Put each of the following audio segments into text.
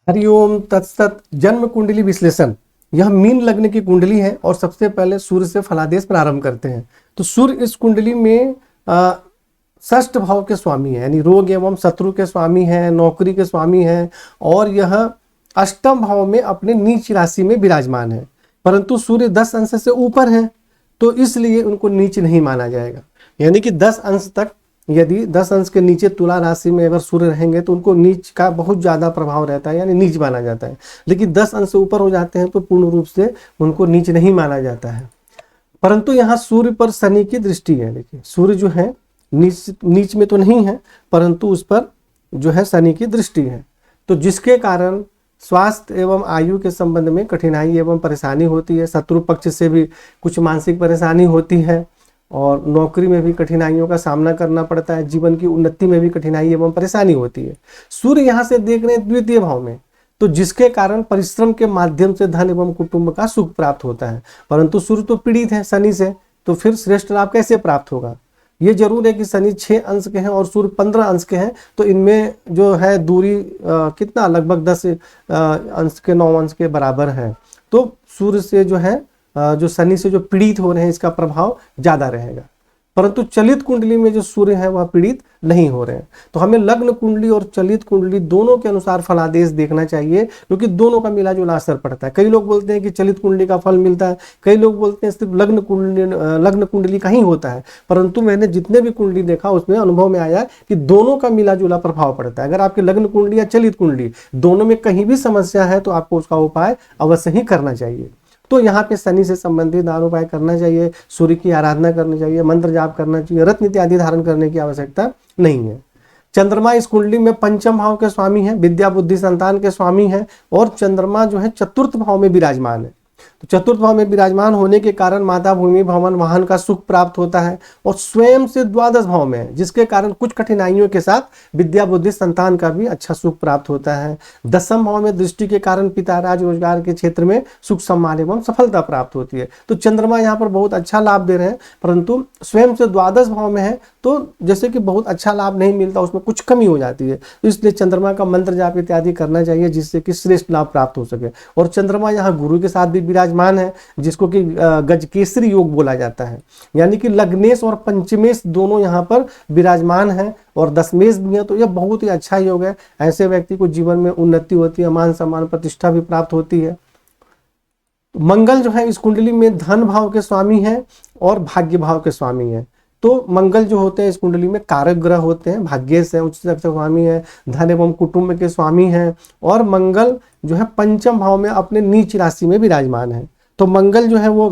हरिओम तत्सत। जन्म कुंडली विश्लेषण। यह मीन लग्न की कुंडली है और सबसे पहले सूर्य से फलादेश प्रारंभ करते हैं। तो सूर्य इस कुंडली में षष्ठ भाव के स्वामी है, यानी रोग एवं शत्रु के स्वामी है, नौकरी के स्वामी है, और यह अष्टम भाव में अपने नीच राशि में विराजमान है। परंतु सूर्य 10 अंश से ऊपर है तो इसलिए उनको नीच नहीं माना जाएगा। यानी कि 10 अंश तक, यदि 10 अंश के नीचे तुला राशि में अगर सूर्य रहेंगे तो उनको नीच का बहुत ज़्यादा प्रभाव रहता है, यानी नीच माना जाता है। लेकिन 10 अंश से ऊपर हो जाते हैं तो पूर्ण रूप से उनको नीच नहीं माना जाता है। परंतु यहाँ सूर्य पर शनि की दृष्टि है। देखिए, सूर्य जो है नीच में तो नहीं है, परंतु उस पर जो है शनि की दृष्टि है। तो जिसके कारण स्वास्थ्य एवं आयु के संबंध में कठिनाई एवं परेशानी होती है। शत्रु पक्ष से भी कुछ मानसिक परेशानी होती है और नौकरी में भी कठिनाइयों का सामना करना पड़ता है। जीवन की उन्नति में भी कठिनाई एवं परेशानी होती है। सूर्य यहाँ से देख रहे हैं द्वितीय भाव में, तो जिसके कारण परिश्रम के माध्यम से धन एवं कुटुंब का सुख प्राप्त होता है। परंतु सूर्य तो पीड़ित है शनि से, तो फिर श्रेष्ठ लाभ कैसे प्राप्त होगा? ये जरूर है कि शनि 6 अंश के हैं और सूर्य 15 अंश के हैं, तो इनमें जो है दूरी कितना, लगभग 10 अंश के 9 अंश के बराबर है। तो सूर्य से जो है जो शनि से जो पीड़ित हो रहे हैं इसका प्रभाव ज़्यादा रहेगा। परंतु चलित कुंडली में जो सूर्य है वह पीड़ित नहीं हो रहे हैं। तो हमें लग्न कुंडली और चलित कुंडली दोनों के अनुसार फलादेश देखना चाहिए, क्योंकि दोनों का मिला जुला असर पड़ता है। कई लोग बोलते हैं कि चलित कुंडली का फल मिलता है, कई लोग बोलते हैं सिर्फ लग्न कुंडली का ही होता है। परंतु मैंने जितने भी कुंडली देखा उसमें अनुभव में आया कि दोनों का मिला जुला प्रभाव पड़ता है। अगर आपकी लग्न कुंडली या चलित कुंडली दोनों में कहीं भी समस्या है तो आपको उसका उपाय अवश्य ही करना चाहिए। तो यहाँ पे शनि से संबंधित दान उपाय करना चाहिए, सूर्य की आराधना करनी चाहिए, मंत्र जाप करना चाहिए, रत्न इत्यादि धारण करने की आवश्यकता नहीं है। चंद्रमा इस कुंडली में पंचम भाव के स्वामी है, विद्या बुद्धि संतान के स्वामी है, और चंद्रमा जो है चतुर्थ भाव में विराजमान है। तो चतुर्थ भाव में विराजमान होने के कारण माता भूमि भवन वाहन का सुख प्राप्त होता है, और स्वयं से द्वादश भाव में है, जिसके कारण कुछ कठिनाइयों के साथ विद्या बुद्धि संतान का भी अच्छा सुख प्राप्त होता है। दसम भाव में दृष्टि के कारण पिता राज रोजगार के क्षेत्र में सुख सम्मान एवं सफलता प्राप्त होती है। तो चंद्रमा यहाँ पर बहुत अच्छा लाभ दे रहे हैं, परंतु स्वयं से द्वादश भाव में है तो जैसे कि बहुत अच्छा लाभ नहीं मिलता, उसमें कुछ कमी हो जाती है। तो इसलिए चंद्रमा का मंत्र जाप इत्यादि करना चाहिए, जिससे कि श्रेष्ठ लाभ प्राप्त हो सके। और चंद्रमा यहाँ गुरु के साथ भी विराजमान है, जिसको कि गजकेसरी योग बोला जाता है। यानी कि लग्नेश और पंचमेश दोनों यहाँ पर विराजमान है, और दशमेश भी है। तो यह बहुत ही अच्छा योग है। ऐसे व्यक्ति को जीवन में उन्नति होती है, मान सम्मान प्रतिष्ठा भी प्राप्त होती है। मंगल जो है इस कुंडली में धन भाव के स्वामी है और भाग्य भाव के स्वामी है। तो मंगल जो होते हैं इस कुंडली में कारक ग्रह होते हैं, भाग्येश है, उच्च तक स्वामी है, धन एवं कुटुंब के स्वामी हैं, और मंगल जो है पंचम भाव में अपने नीच राशि में विराजमान है। तो मंगल जो है वो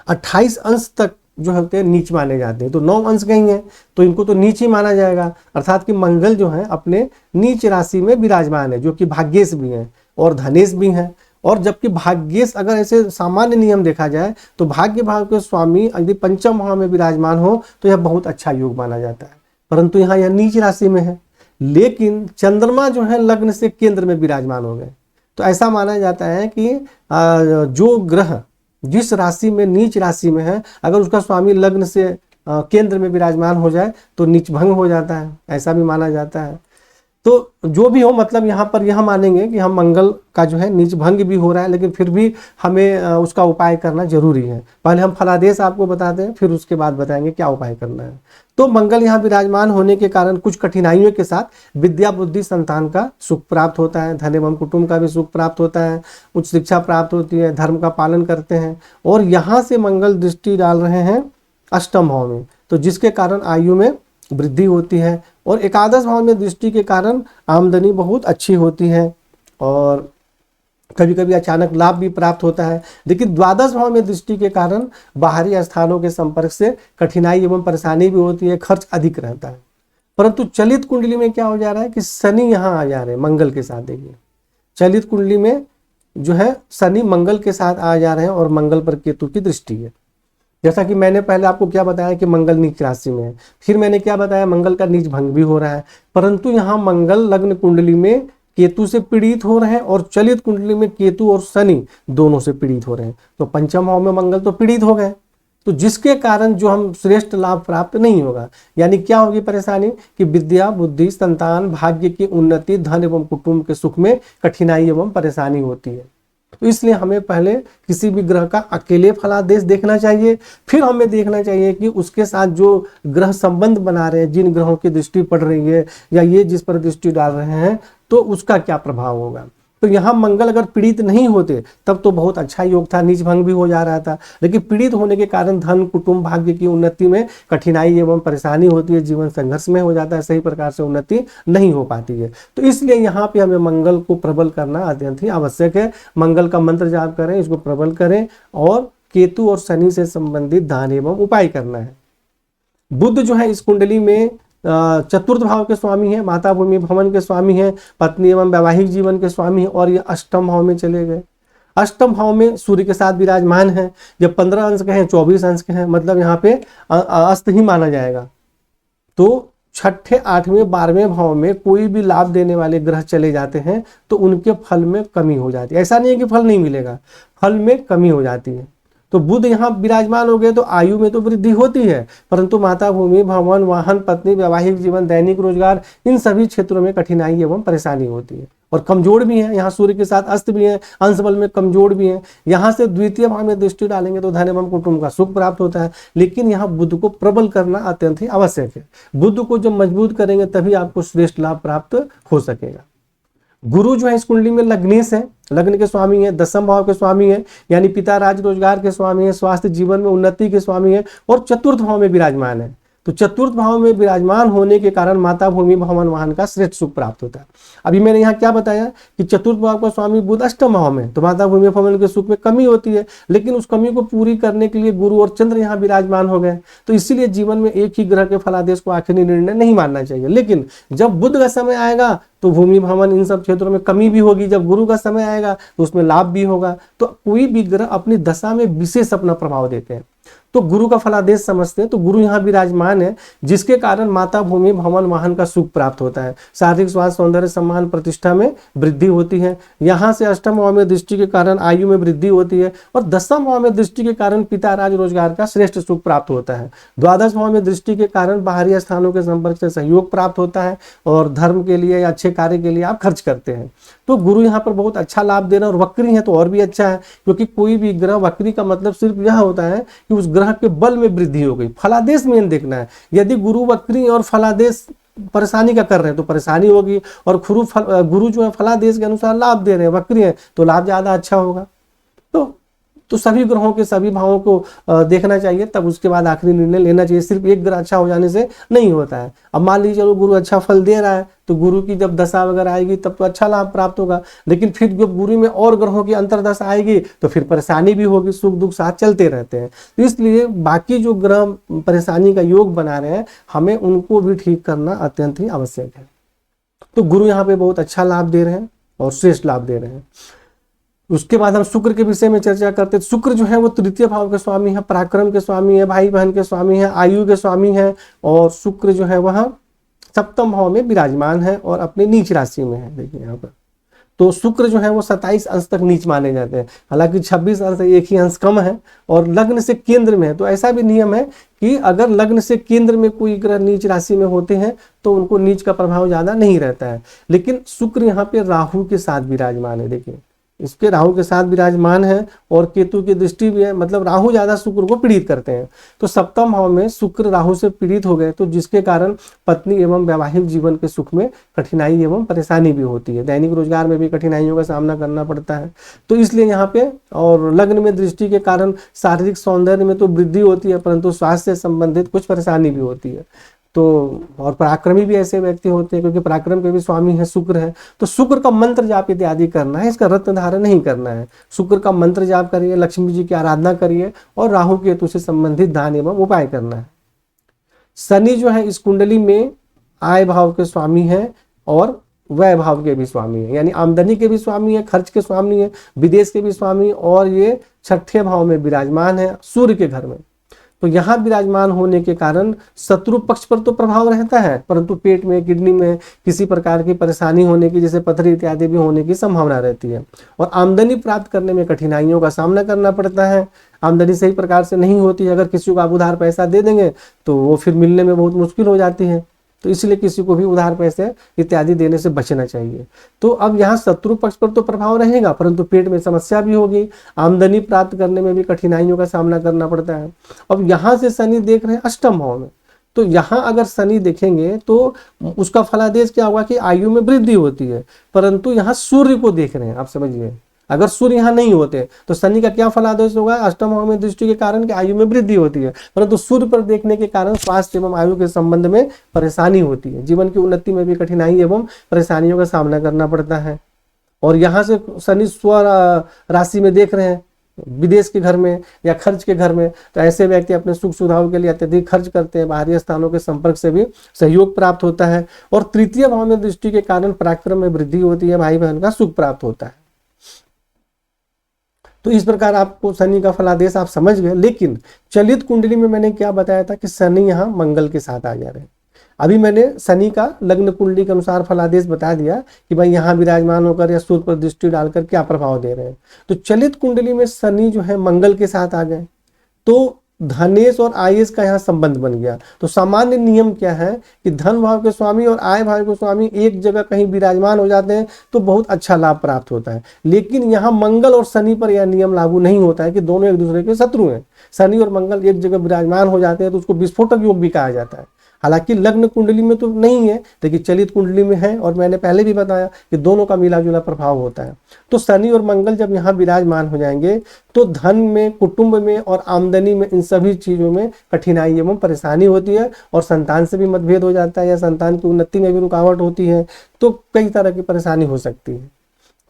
28 अंश तक जो होते हैं नीच माने जाते हैं। तो 9 अंश गई हैं तो इनको तो नीच ही माना जाएगा, अर्थात कि मंगल जो है अपने नीच राशि में विराजमान है, जो कि भाग्येश भी हैं और धनेश भी हैं। और जबकि भाग्येश, अगर ऐसे सामान्य नियम देखा जाए तो भाग्य भाव के स्वामी यदि पंचम भाव में विराजमान हो तो यह बहुत अच्छा योग माना जाता है। परंतु यहाँ यह नीच राशि में है, लेकिन चंद्रमा जो है लग्न से केंद्र में विराजमान हो गए। तो ऐसा माना जाता है कि जो ग्रह जिस राशि में नीच राशि में है, अगर उसका स्वामी लग्न से केंद्र में विराजमान हो जाए तो नीच भंग हो जाता है, ऐसा भी माना जाता है। तो जो भी हो, मतलब यहाँ पर यह मानेंगे कि हम मंगल का जो है नीच भंग भी हो रहा है, लेकिन फिर भी हमें उसका उपाय करना जरूरी है। पहले हम फलादेश आपको बताते हैं, फिर उसके बाद बताएंगे क्या उपाय करना है। तो मंगल यहाँ विराजमान होने के कारण कुछ कठिनाइयों के साथ विद्या बुद्धि संतान का सुख प्राप्त होता है, धन एवं कुटुंब का भी सुख प्राप्त होता है, उच्च शिक्षा प्राप्त होती है, धर्म का पालन करते हैं। और यहाँ से मंगल दृष्टि डाल रहे हैं अष्टम भाव में, तो जिसके कारण आयु में वृद्धि होती है, और एकादश भाव में दृष्टि के कारण आमदनी बहुत अच्छी होती है, और कभी कभी अचानक लाभ भी प्राप्त होता है। लेकिन द्वादश भाव में दृष्टि के कारण बाहरी स्थानों के संपर्क से कठिनाई एवं परेशानी भी होती है, खर्च अधिक रहता है। परंतु चलित कुंडली में क्या हो जा रहा है कि शनि यहाँ आ जा रहे हैं मंगल के साथ। देखिए, चलित कुंडली में जो है शनि मंगल के साथ आ जा रहे हैं, और मंगल पर केतु की दृष्टि है। जैसा कि मैंने पहले आपको क्या बताया कि मंगल नीच राशि में है, फिर मैंने क्या बताया मंगल का नीच भंग भी हो रहा है। परंतु यहाँ मंगल लग्न कुंडली में केतु से पीड़ित हो रहे हैं, और चलित कुंडली में केतु और शनि दोनों से पीड़ित हो रहे हैं। तो पंचम भाव में मंगल तो पीड़ित हो गए, तो जिसके कारण जो हम श्रेष्ठ लाभ प्राप्त नहीं होगा। यानी क्या होगी परेशानी कि विद्या, बुद्धि, संतान, भाग्य की उन्नति, धन एवं कुटुंब के सुख में कठिनाई एवं परेशानी होती है। तो इसलिए हमें पहले किसी भी ग्रह का अकेले फलादेश देखना चाहिए, फिर हमें देखना चाहिए कि उसके साथ जो ग्रह संबंध बना रहे हैं, जिन ग्रहों की दृष्टि पड़ रही है या ये जिस पर दृष्टि डाल रहे हैं, तो उसका क्या प्रभाव होगा। तो यहाँ मंगल अगर पीड़ित नहीं होते तब तो बहुत अच्छा योग था, नीच भंग भी हो जा रहा था, लेकिन पीड़ित होने के कारण धन, कुटुंब, भाग्य की उन्नति में कठिनाई एवं परेशानी होती है, जीवन संघर्ष में हो जाता है, सही प्रकार से उन्नति नहीं हो पाती है। तो इसलिए यहाँ पे हमें मंगल को प्रबल करना अत्यंत ही आवश्यक है। मंगल का मंत्र जाप करें, इसको प्रबल करें और केतु और शनि से संबंधित दान एवं उपाय करना है। बुध जो है इस कुंडली में चतुर्थ भाव के स्वामी है, माता भूमि भवन के स्वामी है, पत्नी एवं वैवाहिक जीवन के स्वामी है, और ये अष्टम भाव में चले गए। अष्टम भाव में सूर्य के साथ विराजमान है। जब 15 अंश के हैं, 24 अंश के हैं, मतलब यहाँ पे अस्त ही माना जाएगा। तो छठे, 8वें, 12वें भाव में कोई भी लाभ देने वाले ग्रह चले जाते हैं तो उनके फल में कमी हो जाती है। ऐसा नहीं है कि फल नहीं मिलेगा, फल में कमी हो जाती है। तो बुध यहाँ विराजमान हो गए तो आयु में तो वृद्धि होती है, परंतु माता भूमि, भवन, वाहन, पत्नी, वैवाहिक जीवन, दैनिक रोजगार, इन सभी क्षेत्रों में कठिनाई एवं परेशानी होती है। और कमजोर भी है, यहाँ सूर्य के साथ अस्त भी है, अंश बल में कमजोर भी है। यहाँ से द्वितीय भाव में दृष्टि डालेंगे तो धन एवं कुटुंब का सुख प्राप्त होता है, लेकिन यहाँ बुध को प्रबल करना अत्यंत ही आवश्यक है। बुध को जब मजबूत करेंगे तभी आपको श्रेष्ठ लाभ प्राप्त हो सकेगा। गुरु जो है इस कुंडली में लग्नेश है, लग्न के स्वामी है, दसम भाव के स्वामी है, यानी पिता राज रोजगार के स्वामी है, स्वास्थ्य जीवन में उन्नति के स्वामी है, और चतुर्थ भाव में विराजमान है। तो चतुर्थ भाव में विराजमान होने के कारण माता भूमि भवन वाहन का श्रेष्ठ सुख प्राप्त होता है। अभी मैंने यहाँ क्या बताया कि चतुर्थ भाव का स्वामी बुध अष्टम भाव में, तो माता भूमि भवन के सुख में कमी होती है, लेकिन उस कमी को पूरी करने के लिए गुरु और चंद्र यहाँ विराजमान हो गए। तो इसीलिए जीवन में एक ही ग्रह के फलादेश को आखिरी निर्णय नहीं मानना चाहिए। लेकिन जब बुध का समय आएगा तो भूमि भवन इन सब क्षेत्रों में कमी भी होगी, जब गुरु का समय आएगा तो उसमें लाभ भी होगा। तो कोई भी ग्रह अपनी दशा में विशेष अपना प्रभाव देते हैं, तो गुरु का फलादेश समझते हैं। तो गुरु यहाँ विराजमान है, जिसके कारण माता भूमि भवन वाहन का सुख प्राप्त होता है, शारीरिक स्वास्थ्य, सौंदर्य, सम्मान, प्रतिष्ठा में वृद्धि होती है। यहाँ से अष्टम भाव में दृष्टि के कारण आयु में वृद्धि होती है, और दसम भाव में दृष्टि के कारण पिता राज रोजगार का श्रेष्ठ सुख प्राप्त होता है। द्वादश भाव में दृष्टि के कारण बाहरी स्थानों के संपर्क से सहयोग प्राप्त होता है, और धर्म के लिए या अच्छे कार्य के लिए आप खर्च करते हैं। तो गुरु यहाँ पर बहुत अच्छा लाभ दे रहे हैं, और वक्री है तो और भी अच्छा है, क्योंकि कोई भी ग्रह वक्री का मतलब सिर्फ यह होता है कि उस ग्रह के बल में वृद्धि हो गई। फलादेश में देखना है, यदि गुरु वक्री और फलादेश परेशानी का कर रहे हैं तो परेशानी होगी, और गुरु जो है फलादेश के अनुसार लाभ दे रहे हैं, वक्री है तो लाभ ज्यादा अच्छा होगा। तो सभी ग्रहों के सभी भावों को देखना चाहिए, तब उसके बाद आखिरी निर्णय लेना चाहिए। सिर्फ एक ग्रह अच्छा हो जाने से नहीं होता है। अब मान लीजिए चलो गुरु अच्छा फल दे रहा है, तो गुरु की जब दशा वगैरह आएगी तब तो अच्छा लाभ प्राप्त होगा, लेकिन फिर जब गुरु में और ग्रहों की अंतर्दशा आएगी तो फिर परेशानी भी होगी, सुख दुख साथ चलते रहते हैं। तो इसलिए बाकी जो ग्रह परेशानी का योग बना रहे हैं, हमें उनको भी ठीक करना अत्यंत ही आवश्यक है। तो गुरु यहाँ पे बहुत अच्छा लाभ दे रहे हैं और श्रेष्ठ लाभ दे रहे हैं। उसके बाद हम शुक्र के विषय में चर्चा करते हैं। शुक्र जो है वो तृतीय भाव के स्वामी है, पराक्रम के स्वामी है, भाई बहन के स्वामी है, आयु के स्वामी है, और शुक्र जो है वह सप्तम भाव में विराजमान है और अपनी नीच राशि में है। देखिए यहाँ पर तो शुक्र जो है वो 27 अंश तक नीच माने जाते हैं, हालांकि 26 अंश, एक ही अंश कम है, और लग्न से केंद्र में है। तो ऐसा भी नियम है कि अगर लग्न से केंद्र में कोई ग्रह नीच राशि में होते हैं तो उनको नीच का प्रभाव ज्यादा नहीं रहता है। लेकिन शुक्र यहाँ पे राहु के साथ विराजमान है, देखिए इसके राहु के साथ विराजमान है, और केतु की दृष्टि भी है, मतलब राहु ज्यादा शुक्र को पीड़ित करते हैं। तो सप्तम भाव में शुक्र राहु से पीड़ित हो गए, तो जिसके कारण पत्नी एवं वैवाहिक जीवन के सुख में कठिनाई एवं परेशानी भी होती है, दैनिक रोजगार में भी कठिनाइयों का सामना करना पड़ता है। तो इसलिए यहाँ पे, और लग्न में दृष्टि के कारण शारीरिक सौंदर्य में तो वृद्धि होती है, परंतु स्वास्थ्य से संबंधित कुछ परेशानी भी होती है। तो और पराक्रमी भी ऐसे व्यक्ति होते हैं, क्योंकि पराक्रम के भी स्वामी है शुक्र है। तो शुक्र का मंत्र जाप इत्यादि करना है, इसका रत्न धारण नहीं करना है। शुक्र का मंत्र जाप करिए, लक्ष्मी जी की आराधना करिए, और राहु केतु से संबंधित दान एवं उपाय करना है। शनि जो है इस कुंडली में आय भाव के स्वामी है और व्यय भाव के भी स्वामी है, यानी आमदनी के भी स्वामी है, खर्च के स्वामी है, विदेश के भी स्वामी, और ये छठे भाव में विराजमान है सूर्य के घर में। तो यहाँ विराजमान होने के कारण शत्रु पक्ष पर तो प्रभाव रहता है, परंतु पेट में, किडनी में किसी प्रकार की परेशानी होने की, जैसे पथरी इत्यादि भी होने की संभावना रहती है। और आमदनी प्राप्त करने में कठिनाइयों का सामना करना पड़ता है। आमदनी सही प्रकार से नहीं होती है, अगर किसी को आप उधार पैसा दे देंगे तो वो फिर मिलने में बहुत मुश्किल हो जाती है। तो इसलिए किसी को भी उधार पैसे इत्यादि देने से बचना चाहिए। तो अब यहाँ शत्रु पक्ष पर तो प्रभाव रहेगा, परंतु पेट में समस्या भी होगी, आमदनी प्राप्त करने में भी कठिनाइयों का सामना करना पड़ता है। अब यहाँ से शनि देख रहे हैं अष्टम भाव में, तो यहाँ अगर शनि देखेंगे तो उसका फलादेश क्या होगा कि आयु में वृद्धि होती है, परंतु यहाँ सूर्य को देख रहे हैं। आप समझिए, अगर सूर्य यहाँ नहीं होते तो शनि का क्या फलादेश होगा, अष्टम भाव में दृष्टि के कारण कि आयु में वृद्धि होती है, परंतु सूर्य पर देखने के कारण स्वास्थ्य एवं आयु के संबंध में परेशानी होती है, जीवन की उन्नति में भी कठिनाई एवं परेशानियों का सामना करना पड़ता है। और यहाँ से शनि स्व राशि में देख रहे हैं, विदेश के घर में या खर्च के घर में, तो ऐसे व्यक्ति अपने सुख सुविधाओं के लिए अत्यधिक खर्च करते हैं, बाहरी स्थानों के संपर्क से भी सहयोग प्राप्त होता है। और तृतीय भाव में दृष्टि के कारण पराक्रम में वृद्धि होती है, भाई बहन का सुख प्राप्त होता है। तो इस प्रकार आपको शनि का फलादेश आप समझ गए। लेकिन चलित कुंडली में मैंने क्या बताया था कि शनि यहाँ मंगल के साथ आ जा रहे हैं। अभी मैंने शनि का लग्न कुंडली के अनुसार फलादेश बता दिया कि भाई यहाँ विराजमान होकर या सूर्य पर दृष्टि डालकर क्या प्रभाव दे रहे हैं। तो चलित कुंडली में शनि जो है मंगल के साथ आ गए, तो धनेश और आयेश का यहाँ संबंध बन गया। तो सामान्य नियम क्या है कि धन भाव के स्वामी और आय भाव के स्वामी एक जगह कहीं विराजमान हो जाते हैं तो बहुत अच्छा लाभ प्राप्त होता है। लेकिन यहाँ मंगल और शनि पर यह नियम लागू नहीं होता है कि दोनों एक दूसरे के शत्रु हैं। शनि और मंगल एक जगह विराजमान हो जाते हैं तो उसको विस्फोटक योग भी कहा जाता है। हालांकि लग्न कुंडली में तो नहीं है, लेकिन चलित कुंडली में है, और मैंने पहले भी बताया कि दोनों का मिला जुला प्रभाव होता है। तो शनि और मंगल जब यहाँ विराजमान हो जाएंगे तो धन में, कुटुंब में और आमदनी में, इन सभी चीजों में कठिनाई एवं परेशानी होती है, और संतान से भी मतभेद हो जाता है या संतान की उन्नति में भी रुकावट होती है। तो कई तरह की परेशानी हो सकती है।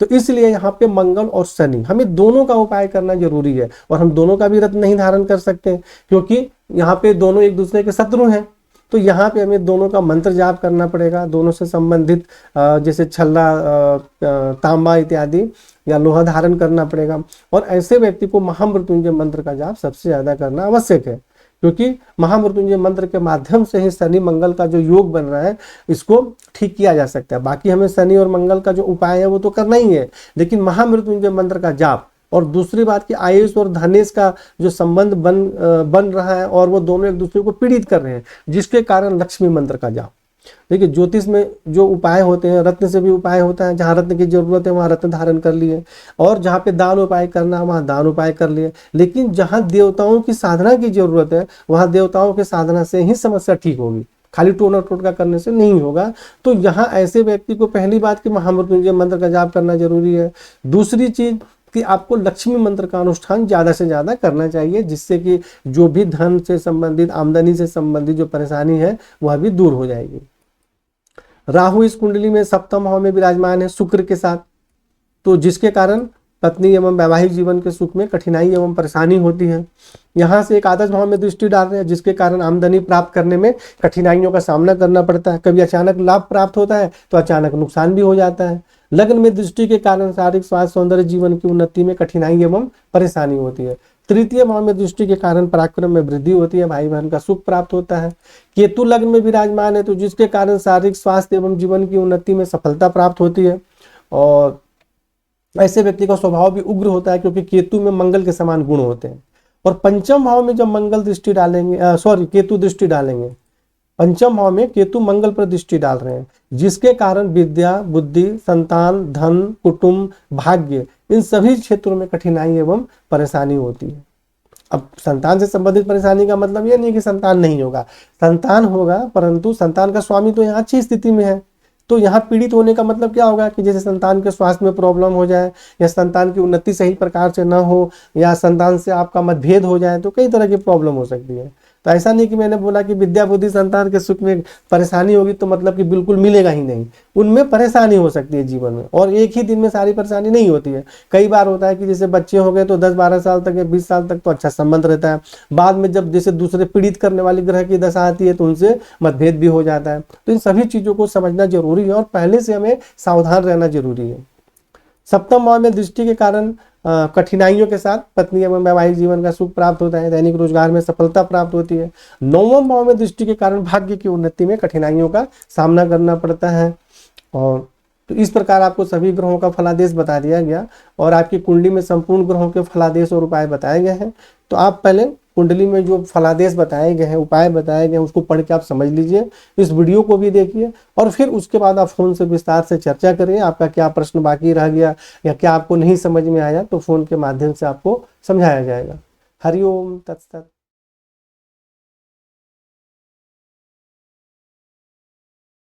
तो इसलिए यहाँ पे मंगल और शनि, हमें दोनों का उपाय करना जरूरी है। और हम दोनों का भी रत्न नहीं धारण कर सकते क्योंकि यहाँ पे दोनों एक दूसरे के शत्रु हैं। तो यहाँ पे हमें दोनों का मंत्र जाप करना पड़ेगा, दोनों से संबंधित जैसे छल्ला, तांबा इत्यादि या लोहा धारण करना पड़ेगा। और ऐसे व्यक्ति को महामृत्युंजय मंत्र का जाप सबसे ज्यादा करना आवश्यक है, क्योंकि महामृत्युंजय मंत्र के माध्यम से ही शनि मंगल का जो योग बन रहा है इसको ठीक किया जा सकता है। बाकी हमें शनि और मंगल का जो उपाय है वो तो करना ही है, लेकिन महामृत्युंजय मंत्र का जाप, और दूसरी बात कि आयुष और धनेश का जो संबंध बन रहा है और वो दोनों एक दूसरे को पीड़ित कर रहे हैं, जिसके कारण लक्ष्मी मंत्र का जाप। देखिए, ज्योतिष में जो उपाय होते हैं, रत्न से भी उपाय होता है। जहाँ रत्न की जरूरत है वहाँ रत्न धारण कर लिए, और जहाँ पे दान उपाय करना है वहाँ दान उपाय कर लिए। लेकिन जहाँ देवताओं की साधना की जरूरत है वहाँ देवताओं की साधना से ही समस्या ठीक होगी, खाली टोना टोटका करने से नहीं होगा। तो यहाँ ऐसे व्यक्ति को पहली बात कि महामृत्युंजय मंत्र का जाप करना जरूरी है। दूसरी चीज कि आपको लक्ष्मी मंत्र का अनुष्ठान ज्यादा से ज्यादा करना चाहिए, जिससे कि जो भी धन से संबंधित, आमदनी से संबंधित जो परेशानी है वह भी दूर हो जाएगी। राहु इस कुंडली में सप्तम भाव में विराजमान है शुक्र के साथ, तो जिसके कारण पत्नी एवं वैवाहिक जीवन के सुख में कठिनाई एवं परेशानी होती है। यहाँ से एक आदर्श भाव में दृष्टि डाल रहे हैं, जिसके कारण आमदनी प्राप्त करने में कठिनाइयों का सामना करना पड़ता है। कभी अचानक लाभ प्राप्त होता है तो अचानक नुकसान भी हो जाता है। लग्न में दृष्टि के कारण शारीरिक स्वास्थ्य, सौंदर्य, जीवन की उन्नति में कठिनाई एवं परेशानी होती है। तृतीय भाव में दृष्टि के कारण पराक्रम में वृद्धि होती है, भाई बहन का सुख प्राप्त होता है। केतु लग्न में विराजमान है, तो जिसके कारण शारीरिक स्वास्थ्य एवं जीवन की उन्नति में सफलता प्राप्त होती है। और ऐसे व्यक्ति का स्वभाव भी उग्र होता है, क्योंकि केतु में मंगल के समान गुण होते हैं। और पंचम भाव में जब मंगल दृष्टि डालेंगे, केतु दृष्टि डालेंगे, पंचम भाव में केतु मंगल पर दृष्टि डाल रहे हैं, जिसके कारण विद्या, बुद्धि, संतान, धन, कुटुंब, भाग्य, इन सभी क्षेत्रों में कठिनाई एवं परेशानी होती है। अब संतान से संबंधित परेशानी का मतलब यह नहीं कि संतान नहीं होगा, संतान होगा, परंतु संतान का स्वामी तो यहाँ अच्छी स्थिति में है। तो यहाँ पीड़ित होने का मतलब क्या होगा कि जैसे संतान के स्वास्थ्य में प्रॉब्लम हो जाए, या संतान की उन्नति सही प्रकार से ना हो, या संतान से आपका मतभेद हो जाए, तो कई तरह की प्रॉब्लम हो सकती है। तो ऐसा नहीं कि मैंने बोला कि विद्या, बुद्धि, संतान के सुख में परेशानी होगी तो मतलब कि बिल्कुल मिलेगा ही नहीं। उनमें परेशानी हो सकती है जीवन में, और एक ही दिन में सारी परेशानी नहीं होती है। कई बार होता है कि जैसे बच्चे हो गए तो 10-12 साल तक या 20 साल तक तो अच्छा संबंध रहता है, बाद में जब जैसे दूसरे पीड़ित करने वाली ग्रह की दशा आती है तो उनसे मतभेद भी हो जाता है। तो इन सभी चीजों को समझना जरूरी है और पहले से हमें सावधान रहना जरूरी है। सप्तम भाव में दृष्टि के कारण कठिनाइयों के साथ पत्नी एवं वैवाहिक जीवन का सुख प्राप्त होता है, दैनिक रोजगार में सफलता प्राप्त होती है। 9वें भाव में दृष्टि के कारण भाग्य की उन्नति में कठिनाइयों का सामना करना पड़ता है। और तो इस प्रकार आपको सभी ग्रहों का फलादेश बता दिया गया और आपकी कुंडली में संपूर्ण ग्रहों के फलादेश और उपाय बताए गए हैं। तो आप पहले कुंडली में जो फलादेश बताए गए हैं, उपाय बताए गए हैं, उसको पढ़ के आप समझ लीजिए, इस वीडियो को भी देखिए और फिर उसके बाद आप फोन से विस्तार से चर्चा करिए। आपका क्या प्रश्न बाकी रह गया या क्या आपको नहीं समझ में आया तो फोन के माध्यम से आपको समझाया जाएगा। हरिओम तत्सत।